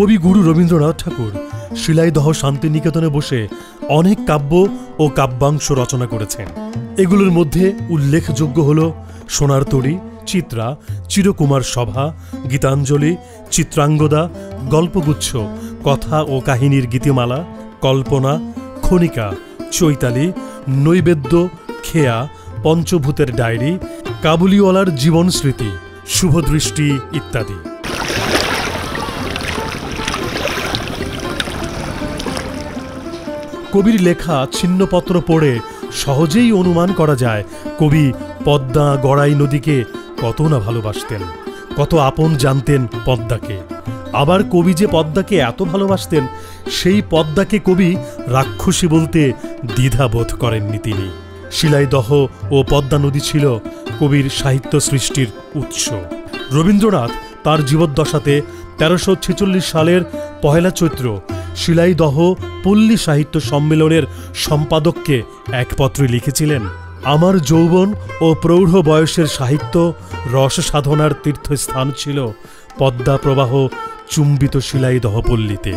কবিগুরু রবীন্দ্রনাথ ঠাকুর শিলাইদহ শান্তিনিকেতনে বসে অনেক কাব্য ও কাব্যাংশ রচনা করেছেন। এগুলোর মধ্যে উল্লেখযোগ্য হল সোনার তরী, চিত্রা, চিরকুমার সভা, গীতাঞ্জলি, চিত্রাঙ্গদা, গল্পগুচ্ছ, কথা ও কাহিনীর গীতিমালা, কল্পনা, খনিকা, চৈতালি, নৈবেদ্য, খেয়া, পঞ্চভূতের ডায়েরি, কাবুলিওয়ালার জীবন স্মৃতি, শুভদৃষ্টি ইত্যাদি। কবির লেখা ছিন্নপত্র পড়ে সহজেই অনুমান করা যায় কবি পদ্মা গড়াই নদীকে কত না ভালোবাসতেন, কত আপন জানতেন পদ্মাকে। আবার কবি যে পদ্মাকে এত ভালোবাসতেন, সেই পদ্মাকে কবি রাক্ষসী বলতে দ্বিধাবোধ করেননি তিনি। শিলাইদহ ও পদ্মা নদী ছিল কবির সাহিত্য সৃষ্টির উৎস। রবীন্দ্রনাথ তার জীবদ্দশাতে ১৩৪৬ সালের ১ চৈত্র শিলাইদহ পল্লী সাহিত্য সম্মেলনের সম্পাদককে এক পত্রে লিখেছিলেন, আমার যৌবন ও প্রৌঢ় বয়সের সাহিত্য রস সাধনার তীর্থস্থান ছিল পদ্মা প্রবাহ চুম্বিত শিলাইদহ পল্লীতে।